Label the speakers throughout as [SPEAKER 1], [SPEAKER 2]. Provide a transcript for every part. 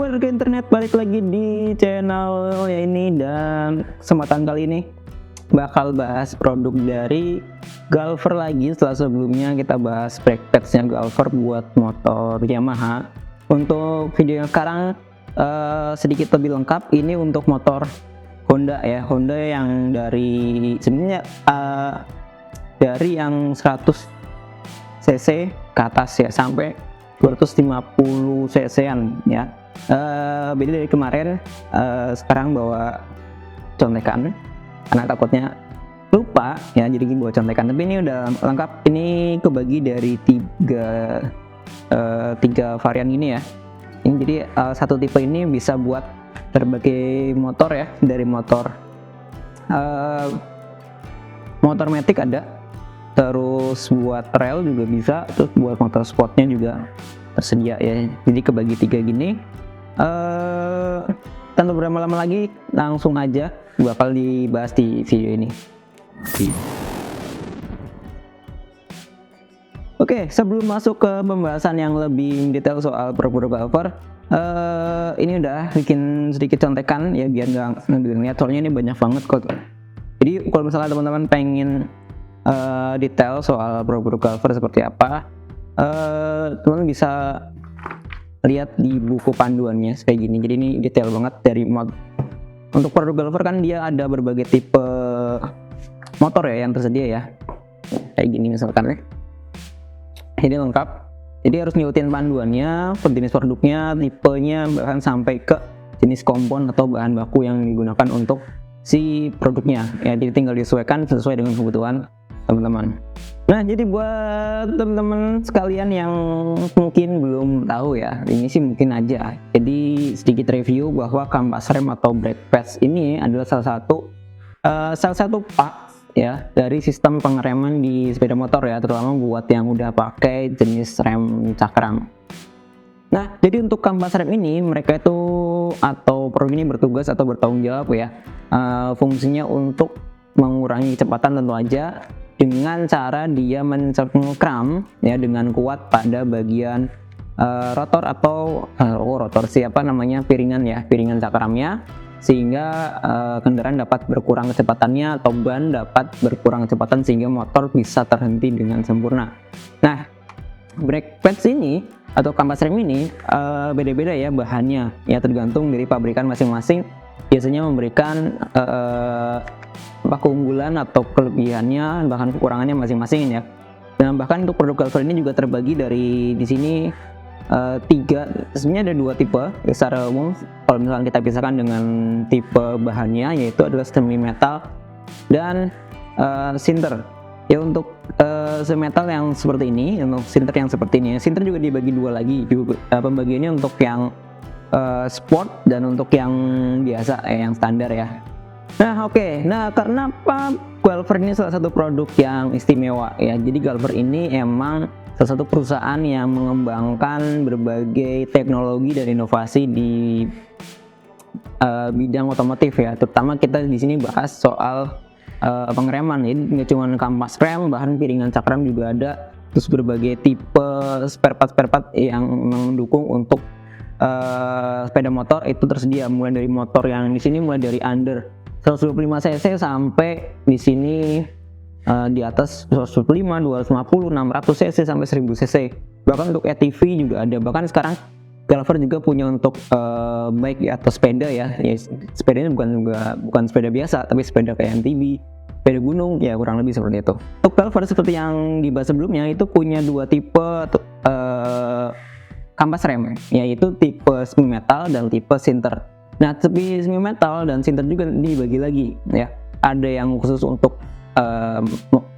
[SPEAKER 1] warga internet, balik lagi di channel ya ini, dan kesempatan kali ini bakal bahas produk dari Galver lagi. Setelah sebelumnya kita bahas brake pads-nya Galver buat motor Yamaha. Untuk video yang sekarang sedikit lebih lengkap, ini untuk motor Honda ya, Honda yang dari sebenarnya dari yang 100 cc ke atas ya, sampai 250 cc-an ya. Beda dari kemarin, sekarang bawa contekan karena takutnya lupa ya, jadi bawa contekan. Tapi ini udah lengkap, ini kebagi dari tiga varian ini ya. Ini jadi satu tipe ini bisa buat berbagai motor ya, dari motor matic ada, terus buat trail juga bisa, terus buat motor sportnya juga tersedia ya. Jadi kebagi tiga gini. Tanpa berlama-lama lagi, langsung aja bakal dibahas di video ini. Oke, sebelum masuk ke pembahasan yang lebih detail soal produk Galver, ini udah bikin sedikit contekan ya, biar nggak ngeliat, soalnya ini banyak banget kok. Jadi kalau misalnya teman-teman pengen detail soal produk Galver seperti apa, teman bisa lihat di buku panduannya kayak gini. Jadi ini detail banget dari mod. Untuk produk Galver kan dia ada berbagai tipe motor ya yang tersedia ya, kayak gini misalkan ya. Ini lengkap, jadi harus ngikutin panduannya, jenis produknya, tipenya, bahkan sampai ke jenis kompon atau bahan baku yang digunakan untuk si produknya ya. Jadi tinggal disesuaikan sesuai dengan kebutuhan teman-teman. Nah, jadi buat teman-teman sekalian yang mungkin belum tahu ya, ini sih mungkin aja. Jadi sedikit review bahwa kampas rem atau brake pads ini adalah salah satu part ya dari sistem pengereman di sepeda motor ya, terutama buat yang udah pakai jenis rem cakram. Nah, jadi untuk kampas rem ini, mereka itu atau produk ini bertugas atau bertanggung jawab ya, fungsinya untuk mengurangi kecepatan tentu aja, dengan cara dia mencengkram ya dengan kuat pada bagian rotor atau rotor siapa namanya, piringan cakramnya, sehingga kendaraan dapat berkurang kecepatannya atau ban dapat berkurang kecepatan sehingga motor bisa terhenti dengan sempurna. Nah, brake pads ini atau kampas rem ini beda-beda ya bahannya ya, tergantung dari pabrikan masing-masing. Biasanya memberikan keunggulan atau kelebihannya, bahkan kekurangannya masing-masing ya. Dan bahkan untuk produk Galver ini juga terbagi dari di sini sebenarnya ada dua tipe ya, secara umum. Kalau misalnya kita pisahkan dengan tipe bahannya, yaitu adalah semi metal dan sinter ya. Untuk semi-metal yang seperti ini, untuk sinter yang seperti ini, sinter juga dibagi dua lagi juga, pembagiannya untuk yang sport dan untuk yang biasa yang standar ya. Nah, oke. Nah, karena apa Galver ini salah satu produk yang istimewa ya. Jadi Galver ini emang salah satu perusahaan yang mengembangkan berbagai teknologi dan inovasi di bidang otomotif ya. Terutama kita di sini bahas soal pengereman. Jadi nggak cuma kampas rem, bahkan piringan cakram juga ada. Terus berbagai tipe spare part yang mendukung untuk sepeda motor itu tersedia, mulai dari motor yang di sini mulai dari under 125 cc sampai di sini di atas 125, 250, 600 cc sampai 1000 cc. Bahkan untuk ATV juga ada. Bahkan sekarang Galver juga punya untuk baik di atas sepeda ya. Sepedanya bukan sepeda biasa, tapi sepeda kayak MTB, sepeda gunung ya, kurang lebih seperti itu. Untuk Galver seperti yang dibahas sebelumnya itu punya dua tipe kampas rem, yaitu tipe semi metal dan tipe sinter. Nah, tipe semi metal dan sinter juga dibagi lagi ya. Ada yang khusus untuk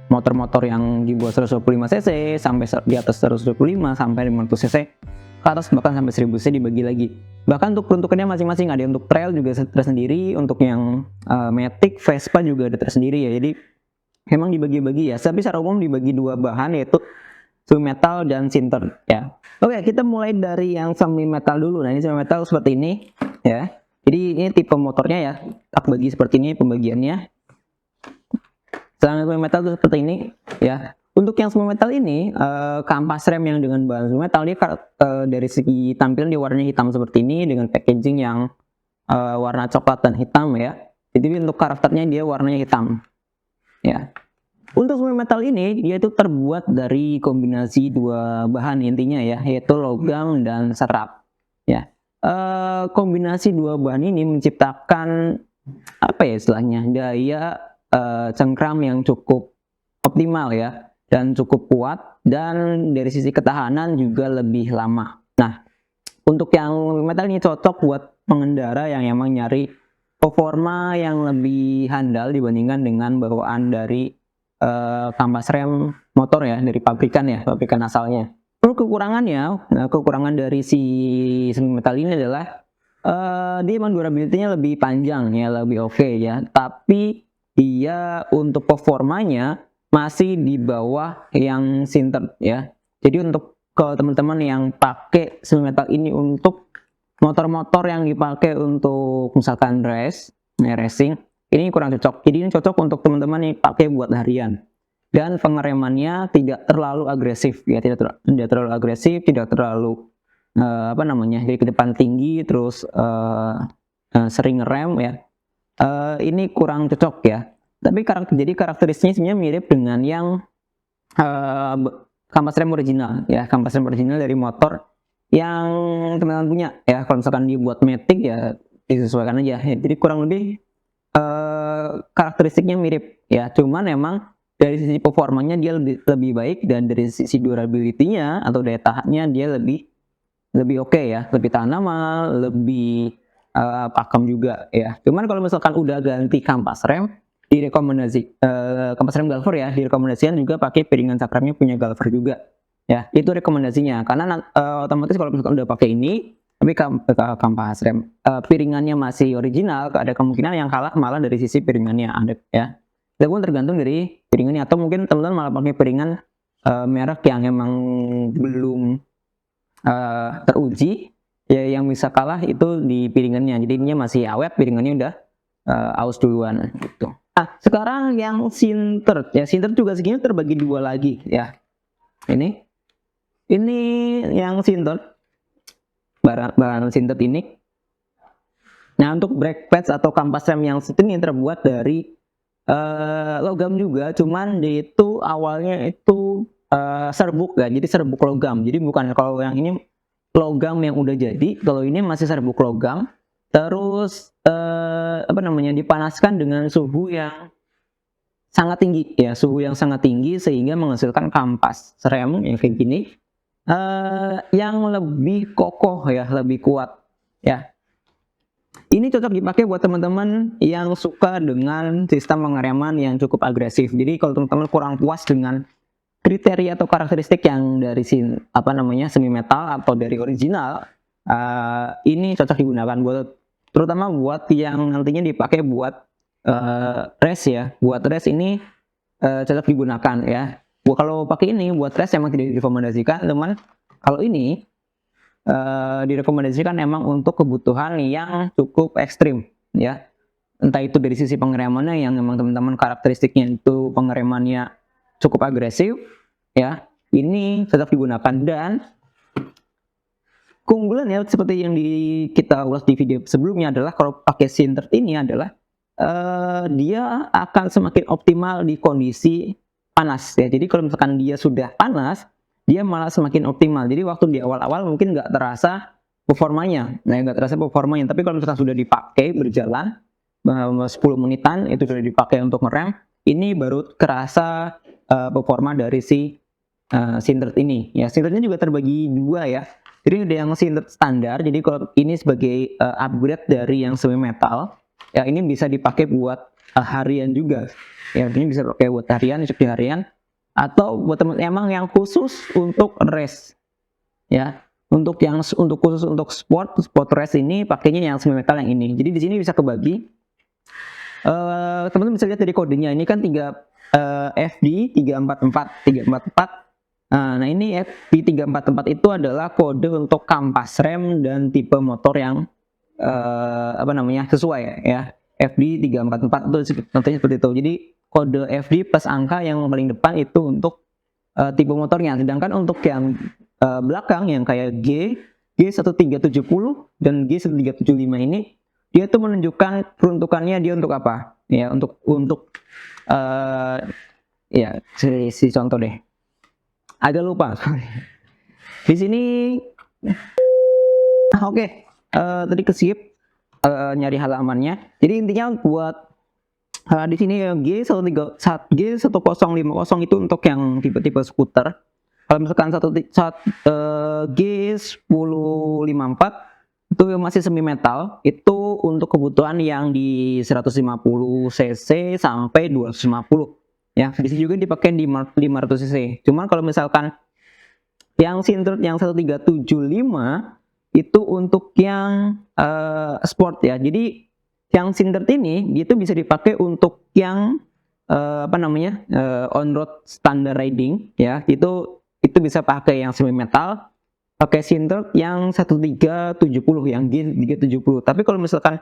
[SPEAKER 1] motor-motor yang di bawah 125 cc sampai di atas 125 sampai 500 cc ke atas, bahkan sampai 1000 cc dibagi lagi. Bahkan untuk peruntukannya masing-masing, ada untuk trail juga tersendiri, untuk yang matic, Vespa juga ada tersendiri ya. Jadi memang dibagi-bagi ya, tapi secara umum dibagi dua bahan, yaitu semi metal dan sinter ya. Oke, kita mulai dari yang semi metal dulu. Nah, ini semi metal seperti ini ya. Jadi ini tipe motornya ya, aku bagi seperti ini pembagiannya. Semi metal itu seperti ini ya. Untuk yang semi metal ini, kampas rem yang dengan bahan semi metal dia dari segi tampilan dia warnanya hitam seperti ini dengan packaging yang warna coklat dan hitam ya. Jadi untuk karakternya dia warnanya hitam. Ya. Untuk semi metal ini dia itu terbuat dari kombinasi dua bahan intinya ya, yaitu logam dan serat. Ya. Kombinasi dua bahan ini menciptakan apa ya istilahnya, daya cengkram yang cukup optimal ya, dan cukup kuat, dan dari sisi ketahanan juga lebih lama. Nah, untuk yang metal ini cocok buat pengendara yang emang nyari performa yang lebih handal dibandingkan dengan bawaan dari kampas rem motor ya, dari pabrikan ya, pabrikan asalnya. Untuk kekurangannya, kekurangan dari si semi metal ini adalah dia emang durability-nya lebih panjang ya, lebih oke ya, tapi dia untuk performanya masih di bawah yang sintered ya. Jadi untuk ke teman-teman yang pakai semi metal ini untuk motor-motor yang dipakai untuk misalkan racing, ini kurang cocok. Jadi ini cocok untuk teman-teman yang pakai buat harian. Dan pengeremannya tidak terlalu agresif ya, tidak terlalu agresif, tidak terlalu apa namanya, dari ke depan tinggi terus sering ngerem ya. Ini kurang cocok ya. Tapi jadi karakteristiknya sebenarnya mirip dengan yang kampas rem original ya, kampas rem original dari motor yang teman-teman punya ya. Kalau misalkan dibuat matic ya disesuaikan aja ya. Jadi kurang lebih karakteristiknya mirip ya, cuman emang dari sisi performanya dia lebih baik, dan dari sisi durability-nya atau daya tahannya dia lebih oke ya, lebih tahan lama, lebih pakem juga ya. Cuman kalau misalkan udah ganti kampas rem, kampas rem Galver ya, direkomendasikan juga pakai piringan cakramnya punya Galver juga ya. Itu rekomendasinya, karena otomatis kalau misalkan udah pakai ini tapi kampas rem piringannya masih original, ada kemungkinan yang kalah malah dari sisi piringannya ada ya. Itu pun tergantung dari piringannya, atau mungkin teman-teman malah pakai piringan merek yang emang belum teruji ya, yang bisa kalah itu di piringannya. Jadi ini masih awet, piringannya udah aus duluan gitu. Nah, sekarang yang sintered ya, sintered juga segini terbagi dua lagi ya. Ini yang sintered, bahan sintered ini. Nah, untuk brake pads atau kampas rem yang ini terbuat dari logam juga, cuman dia itu awalnya itu serbuk ya, jadi serbuk logam. Jadi bukan, kalau yang ini logam yang udah jadi, kalau ini masih serbuk logam. Terus apa namanya, dipanaskan dengan suhu yang sangat tinggi ya, suhu yang sangat tinggi sehingga menghasilkan kampas rem yang kayak gini yang lebih kokoh ya, lebih kuat ya. Ini cocok dipakai buat teman-teman yang suka dengan sistem pengereman yang cukup agresif. Jadi kalau teman-teman kurang puas dengan kriteria atau karakteristik yang dari semi metal atau dari original, ini cocok digunakan terutama buat yang nantinya dipakai buat race ya. Buat race ini cocok digunakan ya. Kalau pakai ini buat race emang tidak direkomendasikan, teman. Kalau ini direkomendasikan emang untuk kebutuhan yang cukup ekstrim ya, entah itu dari sisi pengeremannya yang memang teman-teman karakteristiknya itu pengeremannya cukup agresif ya, ini cocok digunakan. Dan keunggulan ya, seperti yang kita ulas di video sebelumnya, adalah kalau pakai sintered ini adalah dia akan semakin optimal di kondisi panas ya. Jadi kalau misalkan dia sudah panas, dia malah semakin optimal. Jadi waktu di awal-awal mungkin nggak terasa performanya, tapi kalau misalkan sudah dipakai berjalan 10 menitan itu sudah dipakai untuk ngerem, ini baru kerasa performa dari si sintered ini ya. Sinterednya juga terbagi dua ya. Jadi ada yang sintered standar, jadi kalau ini sebagai upgrade dari yang semi metal ya, ini bisa dipakai buat harian juga ya. Ini bisa dipakai buat harian, di harian, atau buat teman emang yang khusus untuk race ya, khusus untuk sport race, ini pakainya yang semi metal yang ini. Jadi di sini bisa kebagi, teman-teman bisa lihat dari kodenya, ini kan FD 344. Nah ini FD 344 itu adalah kode untuk kampas rem dan tipe motor yang sesuai ya. FD 344 itu contohnya seperti itu. Jadi kode FD plus angka yang paling depan itu untuk tipe motornya. Sedangkan untuk yang belakang yang kayak G1370 dan G1375 ini, dia tuh menunjukkan peruntukannya dia untuk apa? Ya, untuk ya si contoh deh. Agak lupa. Di sini oke. Tadi ke-skip nyari halamannya. Jadi intinya buat di sini G1050 itu untuk yang tipe-tipe skuter. Kalau misalkan G1054 itu masih semi metal, itu untuk kebutuhan yang di 150 cc sampai 250. Ya, di sini juga dipakai di 500 cc. Cuman kalau misalkan yang sinter yang 1375 itu untuk yang sport ya. Jadi yang sinter ini itu bisa dipakai untuk yang on road standard riding ya. Itu bisa pakai yang semi metal, pakai sinter yang 1370 yang G370. Tapi kalau misalkan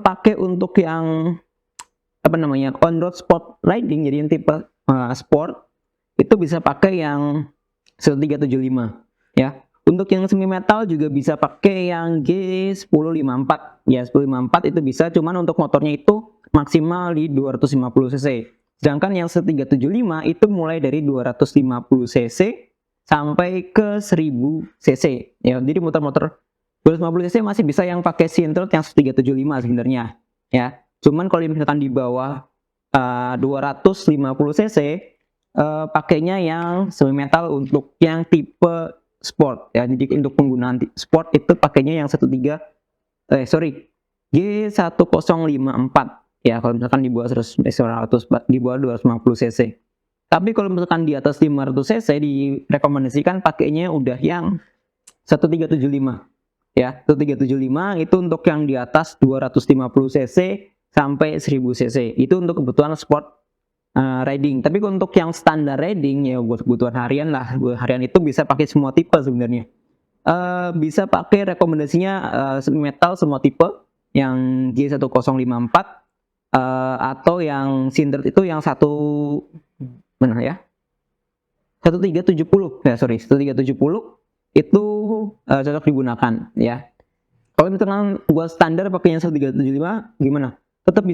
[SPEAKER 1] pakai untuk yang on road sport riding, jadi yang tipe sport, itu bisa pakai yang 1375 ya. Untuk yang semi metal juga bisa pakai yang G1054 ya. 1054 itu bisa, cuman untuk motornya itu maksimal di 250 cc. Sedangkan yang 1375 itu mulai dari 250 cc sampai ke 1000 cc ya. Jadi motor-motor 250 cc masih bisa yang pakai sinter yang 1375 sebenarnya ya. Cuman kalau misalkan di bawah 250 cc pakainya yang semi metal untuk yang tipe sport ya. Jadi untuk penggunaan sport itu pakainya yang G1054 ya. Kalau misalkan di bawah 100 di bawah 250 cc. Tapi kalau misalkan di atas 500 cc direkomendasikan pakainya udah yang 1375 ya. 1375 itu untuk yang di atas 250 cc sampai 1000 cc. Itu untuk kebutuhan sport riding. Tapi untuk yang standar riding ya buat kebutuhan harian lah. Buat harian itu bisa pakai semua tipe sebenarnya. Bisa pakai rekomendasinya metal semua tipe yang G1054 atau yang sinter itu yang mana ya? 1370 ya, 1370 itu cocok digunakan ya. Kalau misalkan buat standar pakainya 1375 gimana? Tetap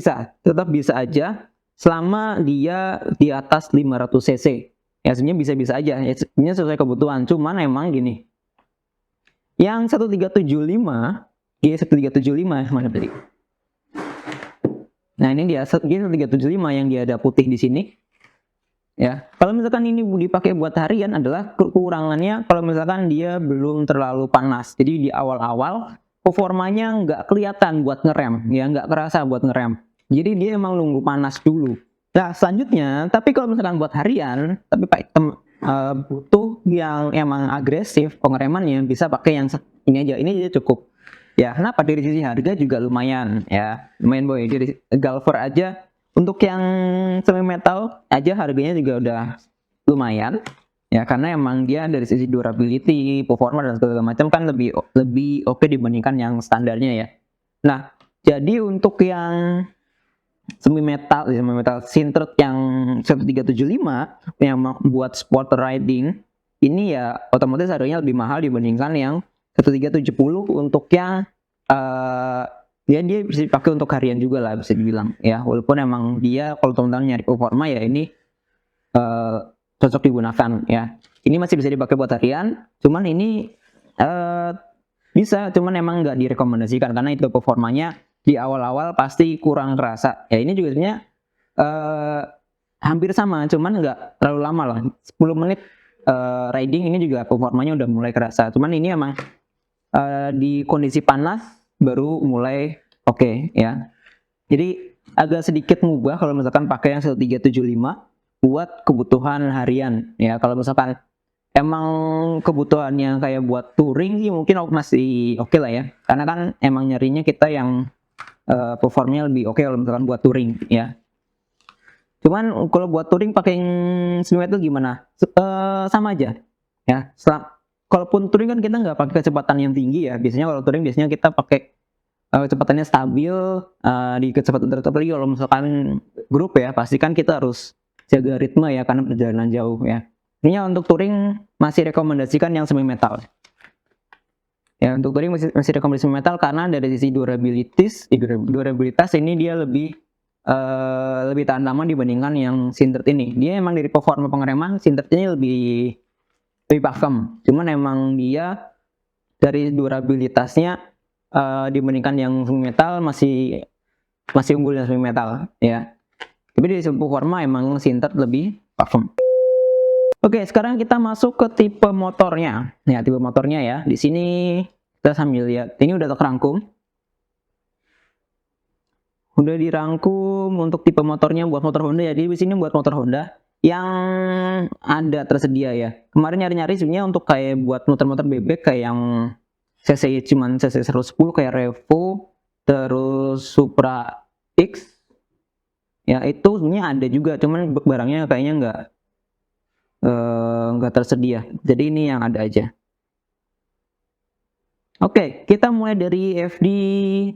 [SPEAKER 1] bisa aja selama dia di atas 500 cc. Ya sebenarnya bisa-bisa aja, ya, ini sesuai kebutuhan. Cuman emang gini, yang 1375 G1375 mana tadi? Nah ini dia G1375 yang dia ada putih di sini. Ya, kalau misalkan ini dipakai buat harian adalah kekurangannya kalau misalkan dia belum terlalu panas. Jadi di awal-awal performanya nggak kelihatan buat ngerem, ya nggak kerasa buat ngerem. Jadi dia emang nunggu panas dulu. Nah selanjutnya, tapi kalau misalkan buat harian, tapi butuh yang emang agresif pengeremannya, bisa pakai yang ini aja cukup. Ya, kenapa? Dari sisi harga juga lumayan ya, lumayan boy. Dari Galver aja untuk yang semi metal aja harganya juga udah lumayan ya, karena emang dia dari sisi durability, performa dan segala macam kan lebih oke dibandingkan yang standarnya ya. Nah, jadi untuk yang semi metal sinter yang 1375 yang buat sport riding ini ya otomatis harganya lebih mahal dibandingkan yang 1370 untuk yang dia bisa dipakai untuk harian juga lah bisa dibilang ya. Walaupun emang dia kalau teman-teman nyari performa ya ini cocok digunakan ya. Ini masih bisa dipakai buat harian, cuman ini bisa, cuman emang nggak direkomendasikan karena itu performanya di awal-awal pasti kurang kerasa. Ya ini juga sebenarnya hampir sama, cuman nggak terlalu lama lah. 10 menit riding ini juga performanya udah mulai kerasa. Cuman ini emang di kondisi panas baru mulai oke ya. Jadi agak sedikit mubah kalau misalkan pakai yang 1375 buat kebutuhan harian ya. Kalau misalkan emang kebutuhannya kayak buat touring sih mungkin masih oke lah ya. Karena kan emang nyarinya kita yang performnya lebih oke kalau misalkan buat touring ya. Cuman kalau buat touring pakai yang semi metal gimana? Sama aja ya. Kalaupun touring kan kita nggak pakai kecepatan yang tinggi ya. Biasanya kalau touring biasanya kita pakai kecepatannya stabil di kecepatan tertentu. Lagi kalau misalkan grup ya pasti kan kita harus jaga ritme ya karena perjalanan jauh ya. Ini untuk touring masih rekomendasikan yang semi metal. Ya, untuk touring masih rekomendasi metal karena dari sisi durabilitas ini dia lebih tahan lama dibandingkan yang Syntert ini. Dia emang dari performa pengereman Syntert ini lebih pakem. Cuman emang dia dari durabilitasnya dibandingkan yang semi metal masih unggul yang semi metal ya. Tapi dari sisi performa emang Syntert lebih pakem. Oke, sekarang kita masuk ke tipe motornya. Ya, tipe motornya ya. Di sini kita sambil lihat. Ini udah terangkum. Udah dirangkum untuk tipe motornya buat motor Honda ya. Jadi di sini buat motor Honda yang ada tersedia ya. Kemarin nyari-nyari sebenarnya untuk kayak buat motor-motor bebek kayak yang cc cuman cc 110 kayak Revo, terus Supra X. Ya, itu sebenarnya ada juga, cuman barangnya kayaknya nggak tersedia. Jadi ini yang ada aja. Oke, kita mulai dari FD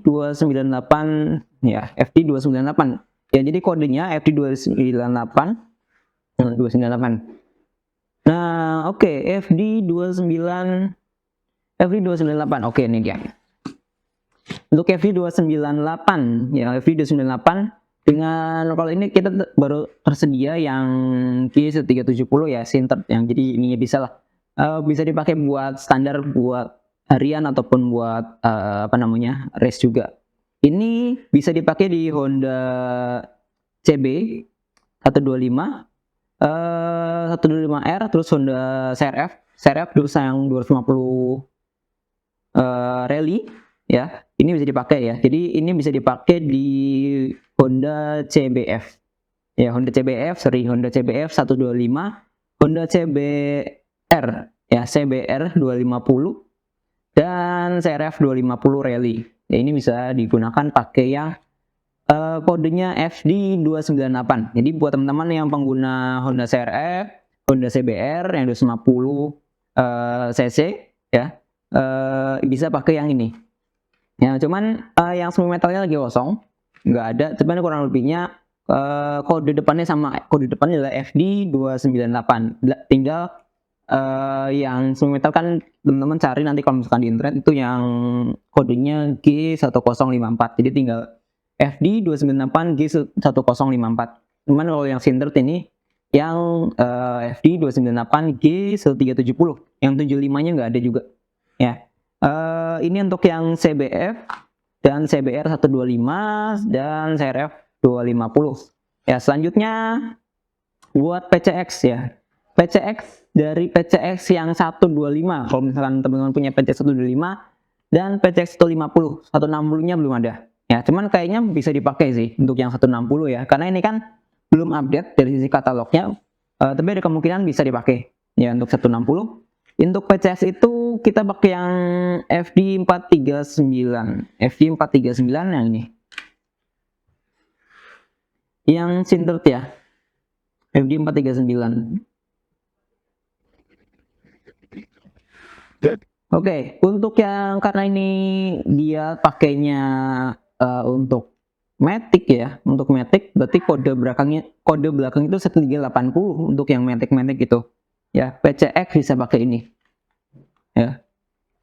[SPEAKER 1] 298 ya, FD 298. Ya, jadi kodenya FD 298. Nah, oke, FD 298. Oke, ini dia. Untuk FD 298 ya, FD 298 dengan kalau ini kita baru tersedia yang G370 ya, Syntert yang jadi ini bisa lah bisa dipakai buat standar buat harian ataupun buat race juga. Ini bisa dipakai di Honda CB 125 125R, terus Honda CRF terus yang 250 rally ya. Ini bisa dipakai ya. Jadi ini bisa dipakai di Honda CBF. Ya, Honda CBF 125, Honda CBR ya, CBR 250 dan CRF 250 rally. Ya, ini bisa digunakan pakai yang kodenya FD 298. Jadi buat teman-teman yang pengguna Honda CRF, Honda CBR yang 250 cc ya, bisa pakai yang ini. Ya, cuman yang semi metalnya lagi kosong, nggak ada. Cuman kurang lebihnya kode depannya sama, kode depannya adalah FD 298. Tinggal yang semi metal kan teman-teman cari nanti kalau misalkan di internet itu yang kodenya G1054. Jadi tinggal FD 298 G1054. Cuman kalau yang Syntert ini yang FD 298 G1370, yang 75-nya nggak ada juga ya. Ini untuk yang CBF dan CBR 125 dan CRF 250. Ya, selanjutnya buat PCX ya. PCX dari PCX yang 125. Kalau misalkan teman-teman punya PCX 125 dan PCX 150, 160-nya belum ada. Ya, cuman kayaknya bisa dipakai sih untuk yang 160 ya. Karena ini kan belum update dari sisi katalognya. Tapi ada kemungkinan bisa dipakai ya untuk 160. Untuk PCX itu kita pakai yang FD 439. FD 439 yang ini. Yang Syntert ya. FD 439. Oke, untuk yang karena ini dia pakainya untuk Matic ya, untuk Matic berarti kode belakang itu 1380 untuk yang Matic itu. Ya, PCX bisa pakai ini. Ya.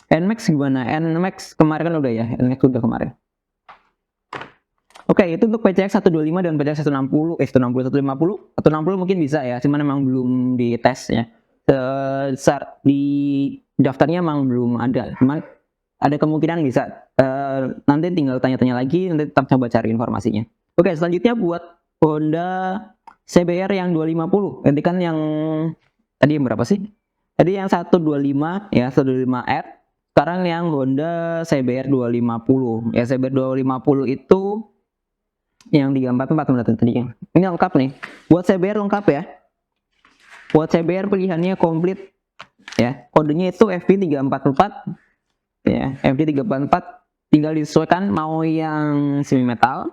[SPEAKER 1] NMAX gimana? NMAX kemarin kan udah ya, NMAX udah kemarin. Oke, itu untuk PCX 125 dan PCX 160, 150 mungkin bisa ya, cuman memang belum dites ya. Di daftarnya memang belum ada, cuman ada kemungkinan bisa. Nanti tinggal tanya-tanya lagi, nanti tetap coba cari informasinya. Oke, selanjutnya buat Honda CBR yang 250. Nanti kan yang tadi yang berapa sih? Tadi yang 125 ya, 125R. Sekarang yang Honda CBR 250. Ya, CBR 250 itu yang 344 berarti tadi kan. Ini lengkap nih. Buat CBR lengkap ya. Buat CBR pilihannya komplit ya. Kodenya itu FB344. Ya, FD344 tinggal disesuaikan mau yang semi metal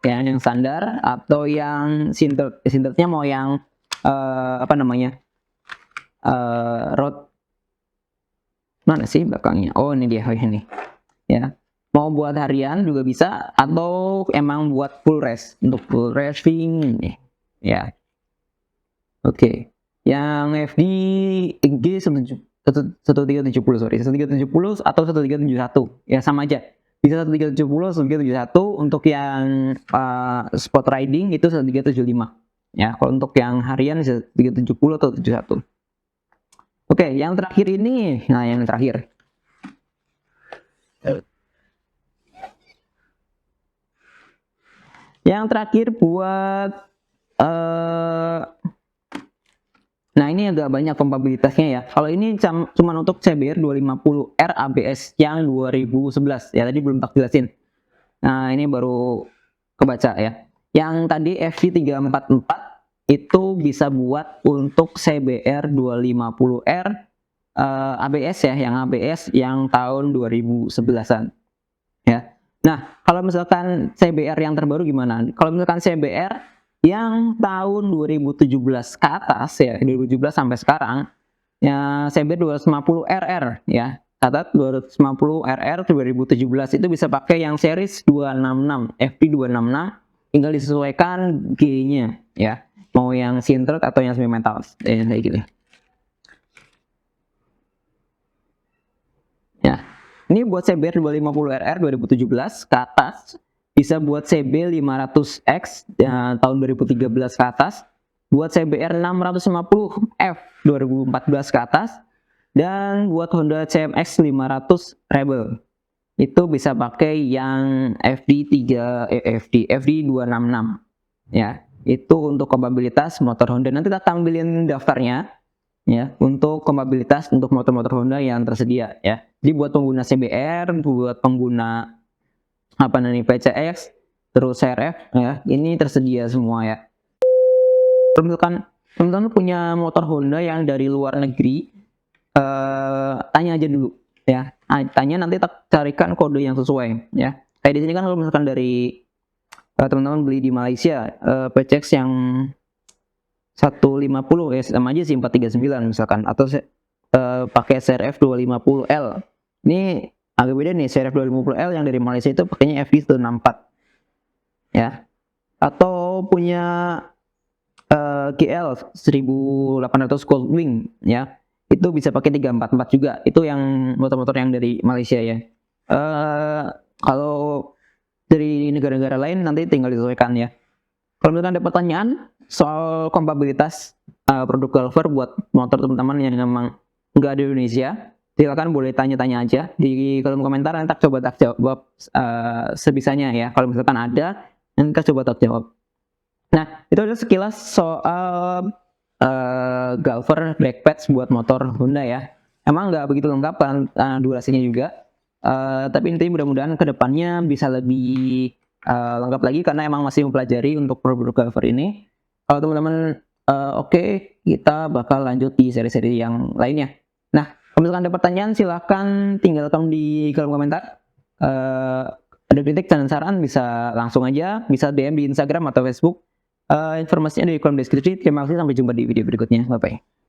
[SPEAKER 1] ya, yang standar atau yang Syntert. Syntertnya mau yang road mana sih belakangnya? Oh, ini dia, ini ya. Mau buat harian juga bisa atau emang buat full race, untuk full racing ini ya. Oke. Yang FD G 1370, sorry, 1370 atau 1371 ya, sama aja, bisa 1370 1371. Untuk yang spot riding itu 1375 ya. Kalau untuk yang harian bisa 370 atau 71. Oke, yang terakhir ini, nah yang terakhir buat nah ini agak banyak kompabilitasnya ya. Kalau ini cuma untuk CBR 250R ABS yang 2011 ya, tadi belum tak jelasin. Nah ini baru kebaca ya. Yang tadi FV344 itu bisa buat untuk CBR 250R ABS ya, yang ABS yang tahun 2011-an ya. Nah kalau misalkan CBR yang terbaru gimana? Kalau misalkan CBR yang tahun 2017 ke atas ya, 2017 sampai sekarang ya, CBR 250 RR ya, catat 250 RR 2017 itu bisa pakai yang series 266 FP 266, tinggal disesuaikan G-nya ya, mau yang sintered atau yang semi metal kayak gitu ya. Ini buat CBR 250 RR 2017 ke atas, bisa buat CB 500X ya, tahun 2013 ke atas, buat CBR 650F 2014 ke atas, dan buat Honda CMX 500 Rebel itu bisa pakai yang FD 266 ya. Itu untuk kompabilitas motor Honda. Nanti kita tampilin daftarnya ya, untuk kompabilitas untuk motor-motor Honda yang tersedia ya. Jadi buat pengguna CBR, buat pengguna apa namanya PCX, terus CRF ya, ini tersedia semua ya. Kalau misalkan teman-teman punya motor Honda yang dari luar negeri, tanya aja dulu ya. Tanya, nanti tak carikan kode yang sesuai ya. Kayak di sini kan kalau misalkan dari teman-teman beli di Malaysia, PCX yang 150 ya, sama aja sih 439 misalkan, atau pakai CRF 250L. Ini agak beda nih, CRF 250L yang dari Malaysia itu pakainya FV 164 ya. Atau punya GL 1800 Goldwing ya, itu bisa pakai 344 juga. Itu yang motor-motor yang dari Malaysia ya. Kalau dari negara-negara lain nanti tinggal disesuaikan ya. Kalau misalkan ada pertanyaan soal kompabilitas produk Galver buat motor teman-teman yang memang nggak di Indonesia, silakan boleh tanya-tanya aja di kolom komentar, nanti coba tak jawab sebisanya ya. Kalau misalkan ada, nanti kita coba tak jawab. Nah, itu adalah sekilas soal Galver brake pads buat motor Honda ya. Emang nggak begitu lengkap kan durasinya juga, tapi intinya mudah-mudahan kedepannya bisa lebih lengkap lagi, karena emang masih mempelajari untuk produk Galver ini. Kalau teman-teman oke, kita bakal lanjut di seri-seri yang lainnya. Nah, kalau misalkan ada pertanyaan silahkan tinggalkan di kolom komentar. Ada kritik dan saran bisa langsung aja, bisa DM di Instagram atau Facebook. Informasinya di kolom deskripsi. Terima kasih, sampai jumpa di video berikutnya. Bye bye.